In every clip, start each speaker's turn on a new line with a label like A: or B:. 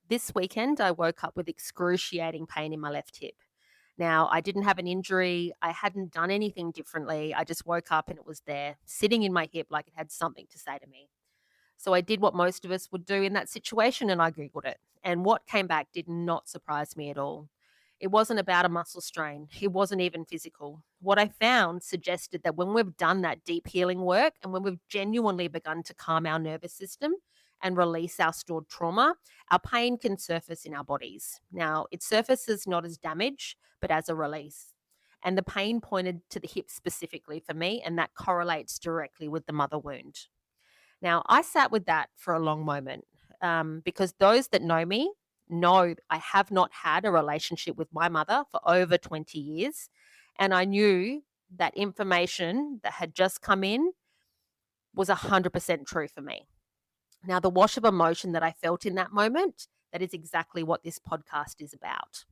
A: This weekend, I woke up with excruciating pain in my left hip. Now, I didn't have an injury. I hadn't done anything differently. I just woke up and it was there, sitting in my hip like it had something to say to me. So I did what most of us would do in that situation and I Googled it. And what came back did not surprise me at all. It wasn't about a muscle strain, it wasn't even physical. What I found suggested that when we've done that deep healing work and when we've genuinely begun to calm our nervous system and release our stored trauma, our pain can surface in our bodies. Now, it surfaces not as damage, but as a release. And the pain pointed to the hip specifically for me, and that correlates directly with the mother wound. Now, I sat with that for a long moment because those that know me know I have not had a relationship with my mother for over 20 years. And I knew that information that had just come in was 100% true for me. Now, the wash of emotion that I felt in that moment, that is exactly what this podcast is about.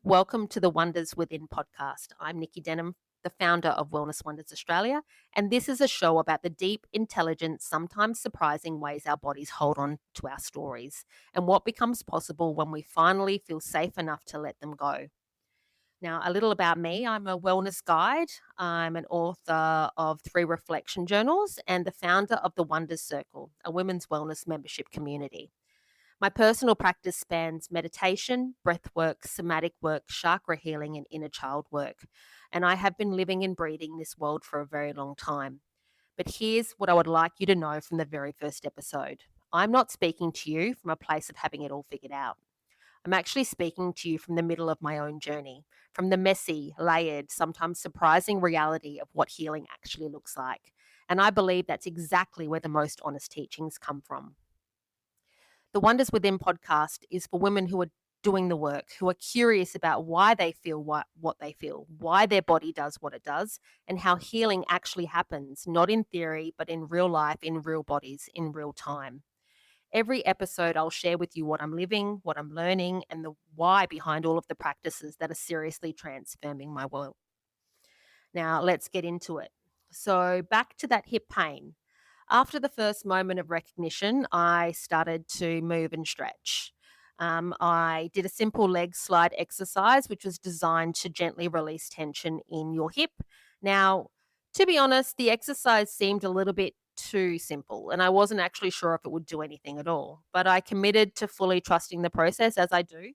A: Welcome to the Wonders Within podcast. I'm Nikki Denham, the founder of Wellness Wonders Australia, and this is a show about the deep, intelligent, sometimes surprising ways our bodies hold on to our stories and what becomes possible when we finally feel safe enough to let them go. Now, a little about me. I'm a wellness guide. I'm an author of 3 reflection journals and the founder of the Wonders Circle, a women's wellness membership community. My personal practice spans meditation, breath work, somatic work, chakra healing, and inner child work. And I have been living and breathing this world for a very long time. But here's what I would like you to know from the very first episode. I'm not speaking to you from a place of having it all figured out. I'm actually speaking to you from the middle of my own journey, from the messy, layered, sometimes surprising reality of what healing actually looks like. And I believe that's exactly where the most honest teachings come from. The Wonders Within podcast is for women who are doing the work, who are curious about why they feel what they feel, why their body does what it does, and how healing actually happens, not in theory, but in real life, in real bodies, in real time. Every episode, I'll share with you what I'm living, what I'm learning, and the why behind all of the practices that are seriously transforming my world. Now, let's get into it. So, back to that hip pain. After the first moment of recognition, I started to move and stretch. I did a simple leg slide exercise, which was designed to gently release tension in your hip. Now, to be honest, the exercise seemed a little bit too simple, and I wasn't actually sure if it would do anything at all. But I committed to fully trusting the process as I do.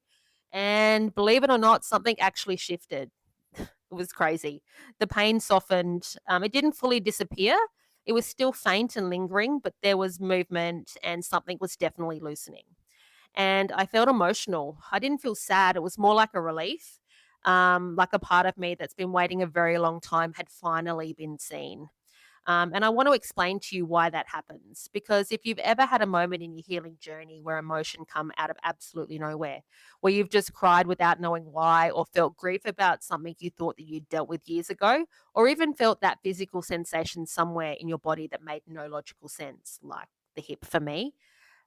A: And believe it or not, something actually shifted. It was crazy. The pain softened. It didn't fully disappear. It was still faint and lingering, but there was movement and something was definitely loosening. And I felt emotional. I didn't feel sad. It was more like a relief, like a part of me that's been waiting a very long time had finally been seen. And I want to explain to you why that happens. Because if you've ever had a moment in your healing journey where emotion come out of absolutely nowhere, where you've just cried without knowing why, or felt grief about something you thought that you'd dealt with years ago, or even felt that physical sensation somewhere in your body that made no logical sense, like the hip for me,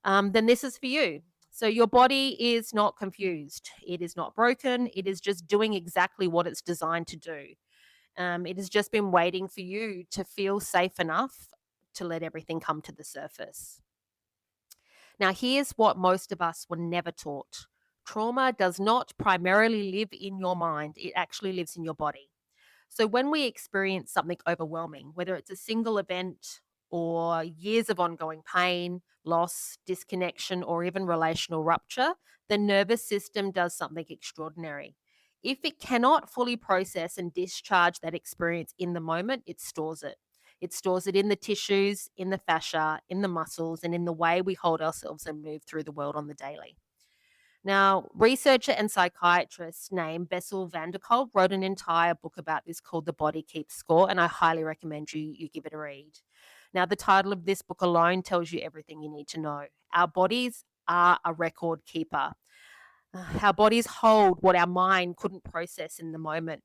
A: then this is for you. So your body is not confused. It is not broken. It is just doing exactly what it's designed to do. It has just been waiting for you to feel safe enough to let everything come to the surface. Now, here's what most of us were never taught. Trauma does not primarily live in your mind, it actually lives in your body. So, when we experience something overwhelming, whether it's a single event or years of ongoing pain, loss, disconnection, or even relational rupture, the nervous system does something extraordinary. If it cannot fully process and discharge that experience in the moment, it stores it. It stores it in the tissues, in the fascia, in the muscles, and in the way we hold ourselves and move through the world on the daily. Now, researcher and psychiatrist named Bessel van der Kolk wrote an entire book about this called The Body Keeps Score, and I highly recommend you give it a read. Now, the title of this book alone tells you everything you need to know. Our bodies are a record keeper. Our bodies hold what our mind couldn't process in the moment.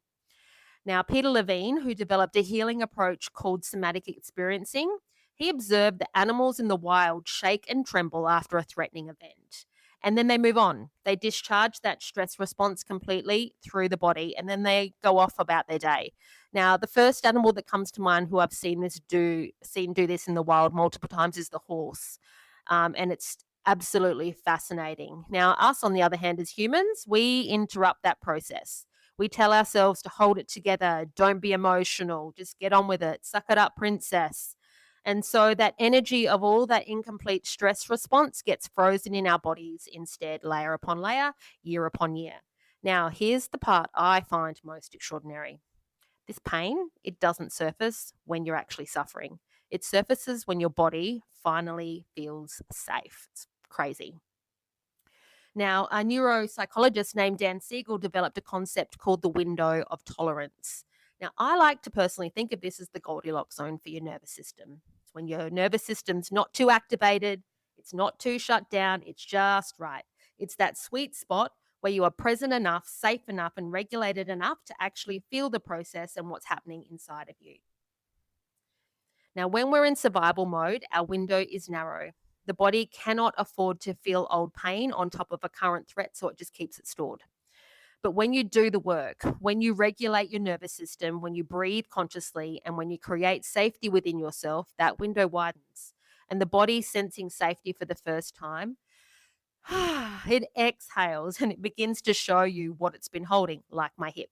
A: Now, Peter Levine, who developed a healing approach called somatic experiencing, he observed that animals in the wild shake and tremble after a threatening event. And then they move on. They discharge that stress response completely through the body and then they go off about their day. Now, the first animal that comes to mind who I've seen do this in the wild multiple times is the horse. And it's Absolutely fascinating. Now, us, on the other hand, as humans, we interrupt that process. We tell ourselves to hold it together, don't be emotional, just get on with it, suck it up, princess. And so that energy of all that incomplete stress response gets frozen in our bodies instead, layer upon layer, year upon year. Now, here's the part I find most extraordinary. This pain, it doesn't surface when you're actually suffering. It surfaces when your body finally feels safe. It's crazy. Now, a neuropsychologist named Dan Siegel developed a concept called the window of tolerance. Now, I like to personally think of this as the Goldilocks zone for your nervous system. It's when your nervous system's not too activated, it's not too shut down, it's just right. It's that sweet spot where you are present enough, safe enough, and regulated enough to actually feel the process and what's happening inside of you. Now, when we're in survival mode, our window is narrow. The body cannot afford to feel old pain on top of a current threat, so it just keeps it stored. But when you do the work, when you regulate your nervous system, when you breathe consciously, and when you create safety within yourself, that window widens. And the body, sensing safety for the first time, it exhales and it begins to show you what it's been holding, like my hip.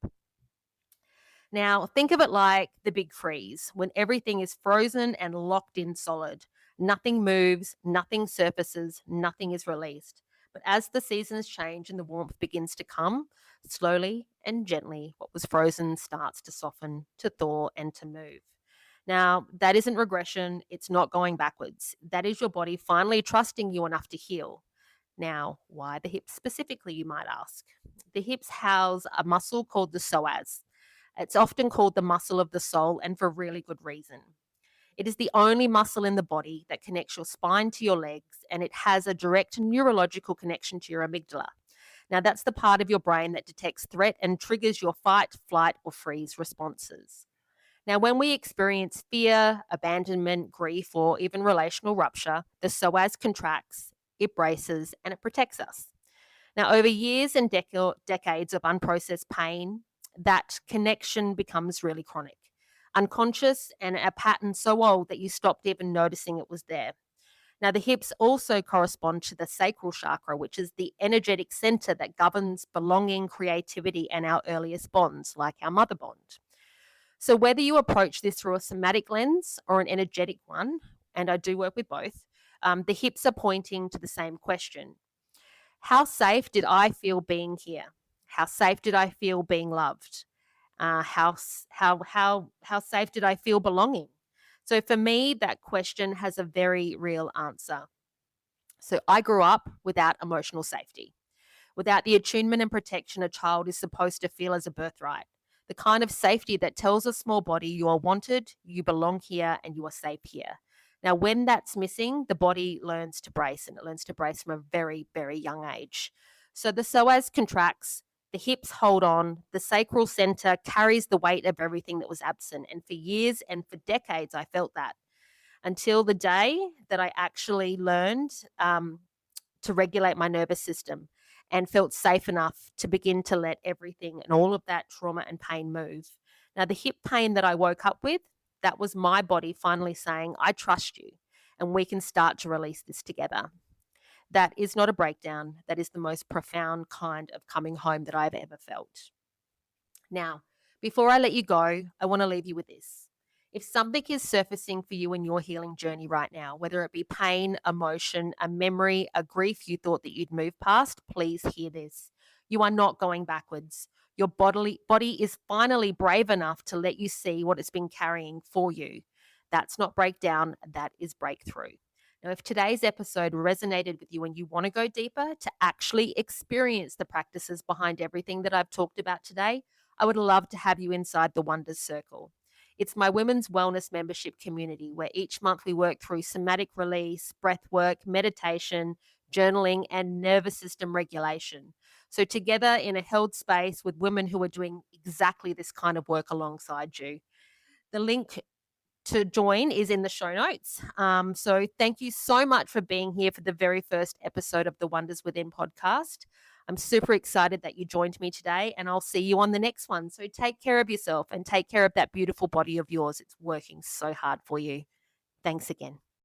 A: Now, think of it like the big freeze when everything is frozen and locked in solid. Nothing moves, nothing surfaces, nothing is released. But as the seasons change and the warmth begins to come, slowly and gently, what was frozen starts to soften, to thaw, and to move. Now, that isn't regression, it's not going backwards. That is your body finally trusting you enough to heal. Now, why the hips specifically, you might ask? The hips house a muscle called the psoas. It's often called the muscle of the soul, and for really good reason. It is the only muscle in the body that connects your spine to your legs, and it has a direct neurological connection to your amygdala. Now, that's the part of your brain that detects threat and triggers your fight, flight, or freeze responses. Now, when we experience fear, abandonment, grief, or even relational rupture, the psoas contracts, it braces, and it protects us. Now, over years and decades of unprocessed pain, that connection becomes really chronic, unconscious, and a pattern so old that you stopped even noticing it was there. Now, the hips also correspond to the sacral chakra, which is the energetic center that governs belonging, creativity, and our earliest bonds, like our mother bond. So, whether you approach this through a somatic lens or an energetic one, and I do work with both, the hips are pointing to the same question. How safe did I feel being here? How safe did I feel being loved? How safe did I feel belonging? So for me, that question has a very real answer. So I grew up without emotional safety, without the attunement and protection a child is supposed to feel as a birthright. The kind of safety that tells a small body you are wanted, you belong here, and you are safe here. Now, when that's missing, the body learns to brace, and it learns to brace from a very, very young age. So the psoas contracts, the hips hold on, the sacral center carries the weight of everything that was absent. And for years and for decades, I felt that until the day that I actually learned to regulate my nervous system and felt safe enough to begin to let everything and all of that trauma and pain move. Now, the hip pain that I woke up with, that was my body finally saying, I trust you, and we can start to release this together. That is not a breakdown. That is the most profound kind of coming home that I've ever felt. Now, before I let you go, I want to leave you with this. If something is surfacing for you in your healing journey right now, whether it be pain, emotion, a memory, a grief you thought that you'd moved past, please hear this. You are not going backwards. Your body is finally brave enough to let you see what it's been carrying for you. That's not breakdown, that is breakthrough. Now, if today's episode resonated with you and you want to go deeper to actually experience the practices behind everything that I've talked about today, I would love to have you inside the Wonders Circle. It's my women's wellness membership community where each month we work through somatic release, breath work, meditation, journaling, and nervous system regulation. So, together in a held space with women who are doing exactly this kind of work alongside you. The link to join is in the show notes. So thank you so much for being here for the very first episode of the Wonders Within podcast. I'm super excited that you joined me today, and I'll see you on the next one. So take care of yourself and take care of that beautiful body of yours. It's working so hard for you. Thanks again.